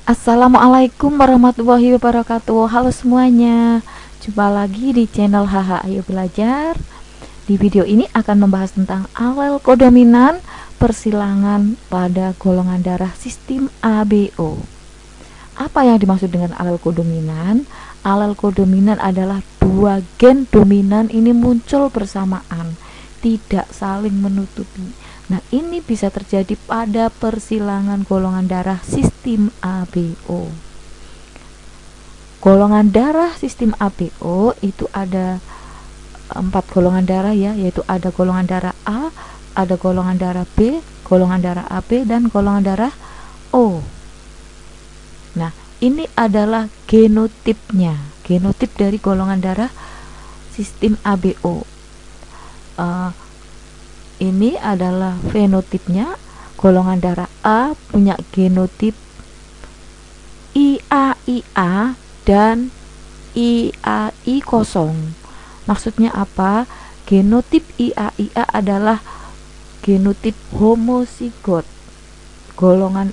Assalamualaikum warahmatullahi wabarakatuh. Halo semuanya, jumpa lagi di channel HH Ayo Belajar. Di video ini akan membahas tentang alel kodominan persilangan pada golongan darah sistem ABO. Apa yang dimaksud dengan alel kodominan? Alel kodominan adalah dua gen dominan ini muncul bersamaan, tidak saling menutupi. Nah, ini bisa terjadi pada persilangan golongan darah sistem ABO. Golongan darah sistem ABO itu ada 4 golongan darah ya, yaitu ada golongan darah A, ada golongan darah B, golongan darah AB, dan golongan darah O. Nah, ini adalah genotipnya, genotip dari golongan darah sistem ABO. Ini adalah fenotipnya. Golongan darah A punya genotip IAIA dan IAI kosong. Maksudnya apa? Genotip IAIA adalah genotip homozigot, golongan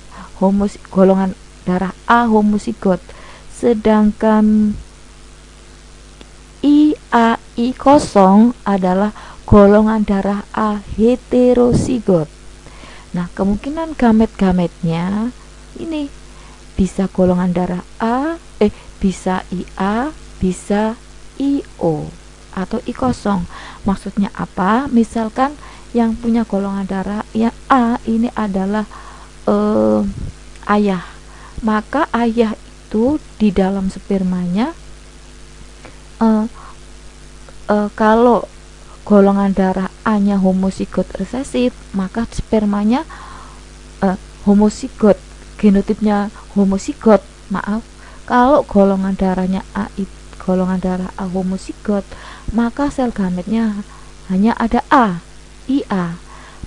darah A homozigot. Sedangkan IAI kosong adalah golongan darah A heterozigot. Nah, kemungkinan gamet-gametnya ini bisa golongan darah A, bisa IA, bisa IO atau I kosong. Maksudnya apa? Misalkan yang punya golongan darah yang A ini adalah ayah, maka ayah itu di dalam spermanya kalau golongan darah A-nya homozigot resesif, maka spermanya homozigot, genotipnya homozigot. Maaf, kalau golongan darahnya golongan darah A homozigot, maka sel gametnya hanya ada A, IA.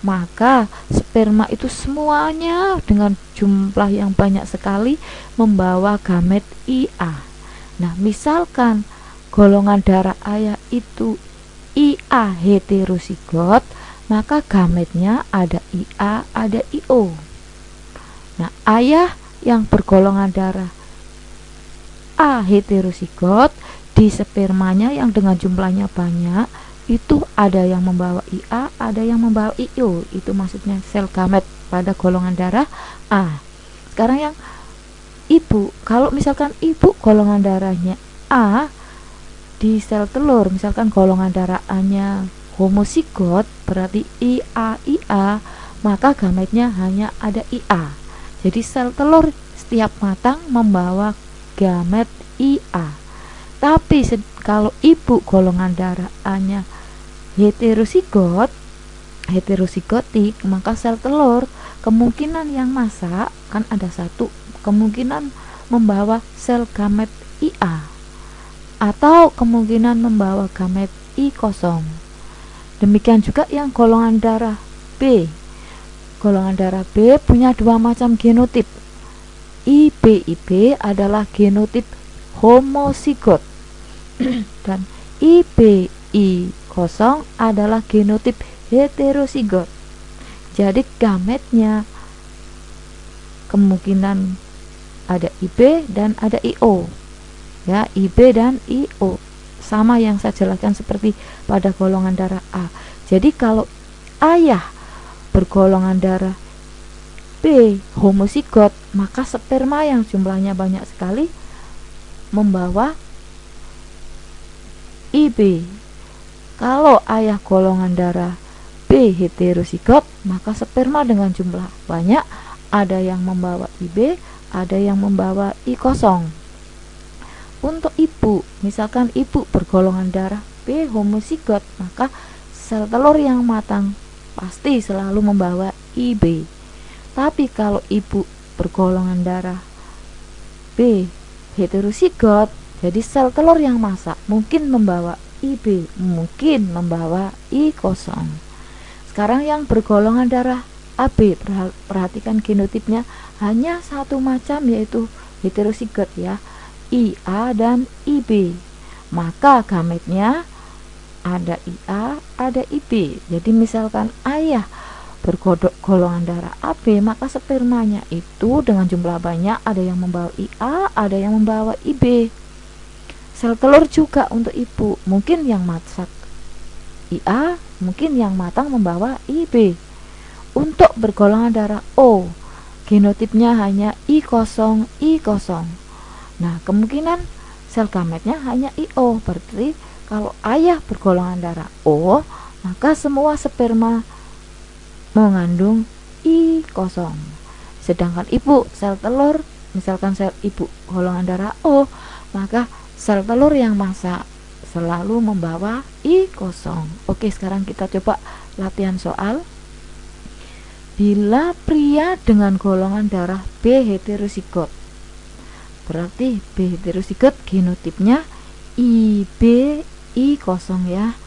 Maka sperma itu semuanya dengan jumlah yang banyak sekali membawa gamet IA. Nah, misalkan golongan darah ayah itu IA heterozigot, maka gametnya ada IA, ada IO. Nah, ayah yang bergolongan darah A heterozigot, di spermanya yang dengan jumlahnya banyak, itu ada yang membawa IA, ada yang membawa IO. Itu maksudnya sel gamet pada golongan darah A. Sekarang yang ibu, kalau misalkan ibu golongan darahnya A, di sel telur, misalkan golongan darah A-nya homozigot, berarti IAIA, maka gametnya hanya ada IA. Jadi sel telur setiap matang membawa gamet IA. Tapi kalau ibu golongan darah A-nya heterozigotik, maka sel telur kemungkinan yang masak kan ada satu, kemungkinan membawa sel gamet IA atau kemungkinan membawa gamet I kosong. Demikian juga yang golongan darah B. Golongan darah B punya dua macam genotip. IBIB adalah genotip homozigot dan IBI kosong adalah genotip heterozigot. Jadi gametnya kemungkinan ada IB dan ada IO. Ya, IB dan IO sama yang saya jelaskan seperti pada golongan darah A. Jadi kalau ayah bergolongan darah B homozigot, maka sperma yang jumlahnya banyak sekali membawa IB. Kalau ayah golongan darah B heterozigot, maka sperma dengan jumlah banyak ada yang membawa IB, ada yang membawa I kosong. Untuk ibu, misalkan ibu bergolongan darah B homozigot, maka sel telur yang matang pasti selalu membawa IB. Tapi kalau ibu bergolongan darah B heterozigot, jadi sel telur yang masak mungkin membawa IB, mungkin membawa I kosong. Sekarang yang bergolongan darah AB, perhatikan genotipnya hanya satu macam, yaitu heterozigot ya, IA dan IB. Maka gametnya ada IA, ada IB. Jadi misalkan ayah berkodok golongan darah AB, maka spermanya itu dengan jumlah banyak, ada yang membawa IA, ada yang membawa IB. Sel telur juga untuk ibu, mungkin yang masak IA, mungkin yang matang membawa IB. Untuk bergolongan darah O, genotipnya hanya I0, I0. Nah, kemungkinan sel gametnya hanya IO. Berarti kalau ayah bergolongan darah O, maka semua sperma mengandung I0. Sedangkan ibu sel telur, misalkan sel ibu golongan darah O, maka sel telur yang masak selalu membawa I0. Oke, sekarang kita coba latihan soal. Bila pria dengan golongan darah B heterozigot, berarti B heterozigot genotipnya IB I0 ya,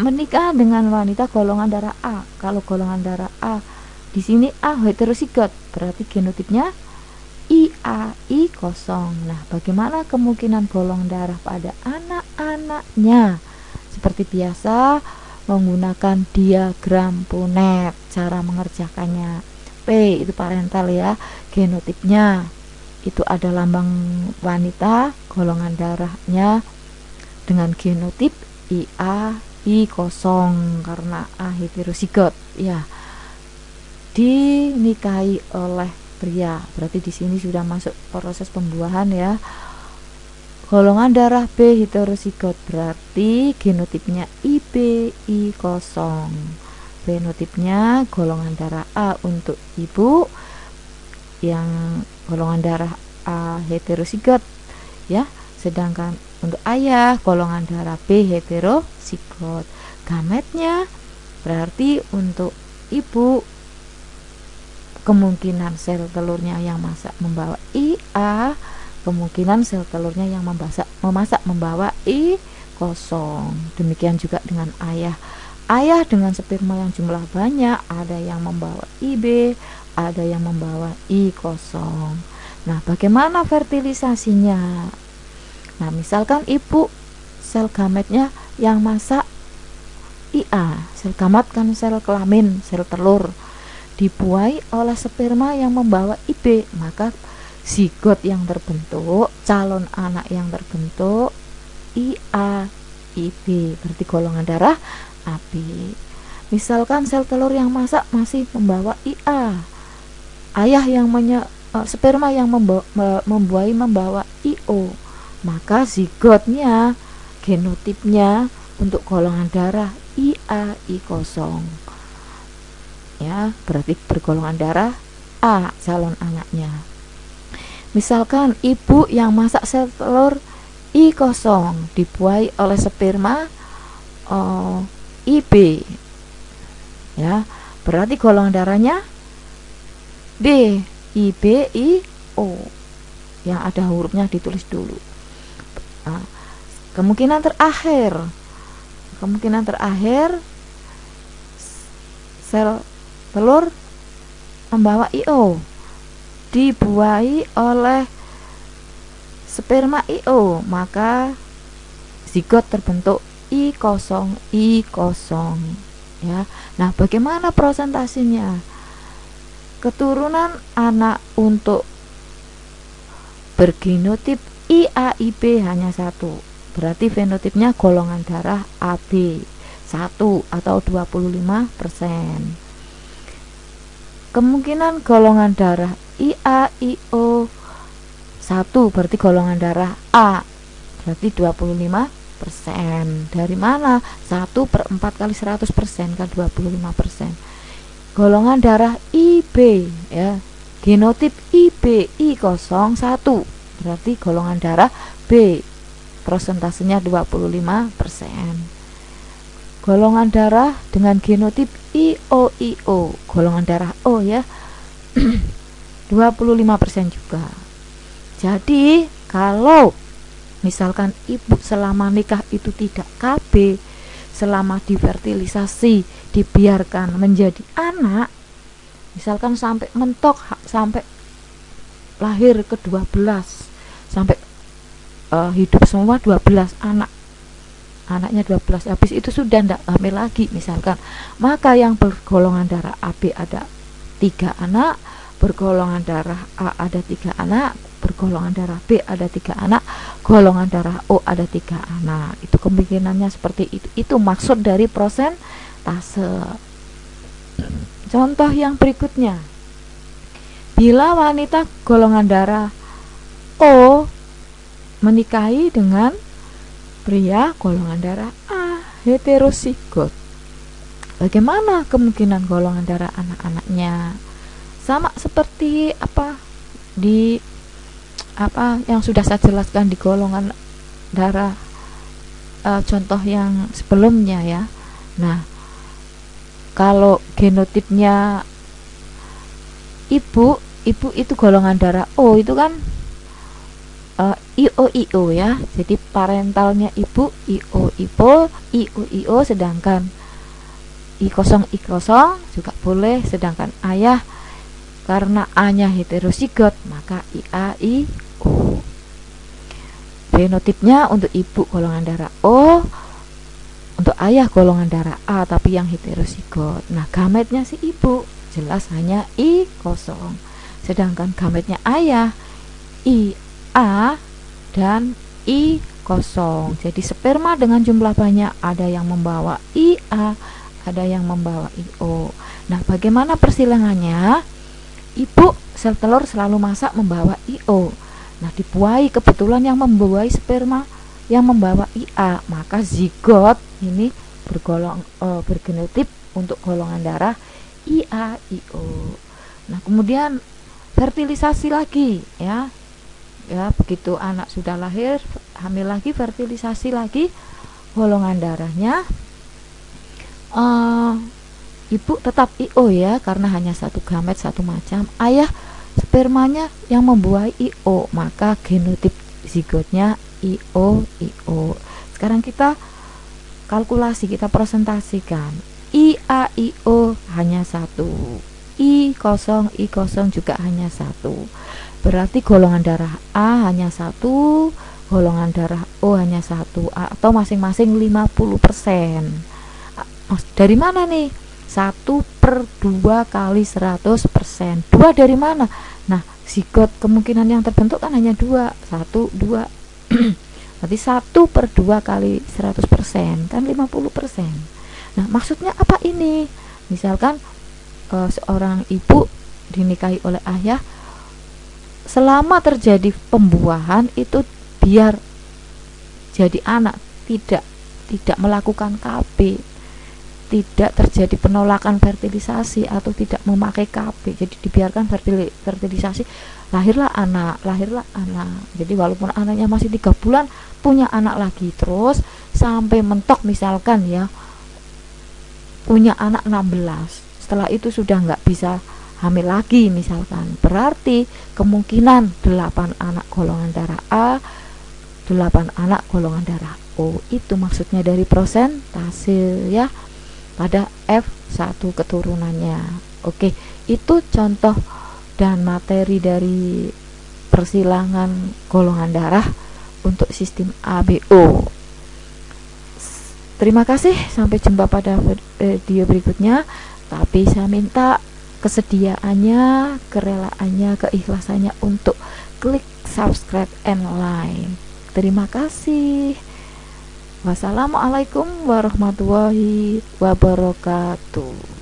menikah dengan wanita golongan darah A. Kalau golongan darah A di sini A heterozigot, berarti genotipnya IA I0. Nah, bagaimana kemungkinan golongan darah pada anak-anaknya? Seperti biasa, menggunakan diagram Punnett. Cara mengerjakannya, P itu parental ya, genotipnya itu ada lambang wanita, golongan darahnya dengan genotip IA I0 karena A heterozigot ya, dinikahi oleh pria. Berarti di sini sudah masuk proses pembuahan ya. Golongan darah B heterozigot, berarti genotipnya IB I0. Fenotipnya golongan darah A untuk ibu, yang golongan darah A heterozigot ya. Sedangkan untuk ayah golongan darah B heterozigot. Gametnya berarti untuk ibu kemungkinan sel telurnya yang masak membawa IA, kemungkinan sel telurnya yang memasak membawa I0. Demikian juga dengan ayah. Ayah dengan sperma yang jumlah banyak, ada yang membawa IB, ada yang membawa I0. Nah, bagaimana fertilisasinya? Nah, misalkan ibu sel gametnya yang masak IA, sel gamet kan sel kelamin, sel telur, dibuai oleh sperma yang membawa IB, maka zigot yang terbentuk, calon anak yang terbentuk IA IB, berarti golongan darah AB. Misalkan sel telur yang masak masih membawa IA, ayah yang sperma yang membuai membawa IO, maka zigotnya, genotipnya untuk golongan darah IA I0 ya, berarti bergolongan darah A calon anaknya. Misalkan ibu yang masak sel telur I0 dibuai oleh sperma IB ya, berarti golongan darahnya B, IB IO, yang ada hurufnya ditulis dulu. Nah, kemungkinan terakhir sel telur membawa IO dibuai oleh sperma IO, maka zigot terbentuk I0 ya. Nah, bagaimana prosentasinya? Keturunan anak untuk bergenotip IAIB hanya satu, berarti fenotipnya golongan darah AB 1 atau 25%. Kemungkinan golongan darah IAIO 1 berarti golongan darah A, berarti 25%. Dari mana? 1/4 kali 100% kan 25%. Golongan darah IB ya, genotip IB I0 1, berarti golongan darah B, prosentasenya 25%. Golongan darah dengan genotip IOIO, golongan darah O ya, 25% juga. Jadi kalau misalkan ibu selama nikah itu tidak KB, selama divertilisasi dibiarkan menjadi anak, misalkan sampai mentok, sampai lahir ke-12, sampai hidup semua 12 anak anaknya 12, habis itu sudah tidak hamil lagi misalkan, maka yang bergolongan darah AB ada 3 anak, bergolongan darah A ada 3 anak, bergolongan darah B ada 3 anak, golongan darah O ada 3 anak. Itu kemungkinannya seperti itu. Itu maksud dari prosentase. Contoh yang berikutnya, bila wanita golongan darah O menikahi dengan pria golongan darah A heterozigot, bagaimana kemungkinan golongan darah anak-anaknya? Sama seperti yang sudah saya jelaskan di golongan darah contoh yang sebelumnya ya. Nah, kalau genotipnya ibu itu golongan darah O, itu kan IO ya. Jadi parentalnya ibu IO, sedangkan I0 juga boleh, sedangkan ayah karena A-nya heterozigot maka IAIO. Fenotipnya untuk ibu golongan darah O, untuk ayah golongan darah A tapi yang heterozigot. Nah, gametnya si ibu jelas hanya I0, sedangkan gametnya ayah IA dan I0. Jadi sperma dengan jumlah banyak, ada yang membawa IA, ada yang membawa IO. Nah, bagaimana persilangannya? Ibu sel telur selalu masak membawa IO. Nah, dibuahi kebetulan yang membuahi sperma yang membawa IA, maka zigot ini bergenotip untuk golongan darah IAIO. Nah, kemudian fertilisasi lagi ya, begitu anak sudah lahir, hamil lagi, fertilisasi lagi, golongan darahnya ibu tetap IO ya, karena hanya satu gamet satu macam. Ayah spermanya yang membuahi IO, maka genotip zigotnya IO. Sekarang kita kalkulasi, kita presentasikan. IAIO hanya satu, I0 juga hanya satu. Berarti golongan darah A hanya satu, golongan darah O hanya satu, atau masing-masing 50%. Dari mana nih? 1/2 kali 100%. 2 dari mana? Nah, zigot kemungkinan yang terbentuk kan hanya 2, 1, 2. Berarti 1/2 kali 100% kan 50%. Nah, maksudnya apa ini? Misalkan seorang ibu dinikahi oleh ayah, selama terjadi pembuahan itu biar jadi anak, tidak melakukan KB, tidak terjadi penolakan fertilisasi atau tidak memakai KB, jadi dibiarkan fertilisasi, lahirlah anak. Jadi walaupun anaknya masih 3 bulan punya anak lagi, terus sampai mentok misalkan ya punya anak 16, setelah itu sudah nggak bisa hamil lagi misalkan, berarti kemungkinan 8 anak golongan darah A, 8 anak golongan darah O. Itu maksudnya dari prosentase ya, pada F1 keturunannya. Oke, itu contoh dan materi dari persilangan golongan darah untuk sistem ABO. Terima kasih, sampai jumpa pada video berikutnya. Tapi saya minta kesediaannya, kerelaannya, keikhlasannya untuk klik subscribe and like. Terima kasih. Wassalamualaikum warahmatullahi wabarakatuh.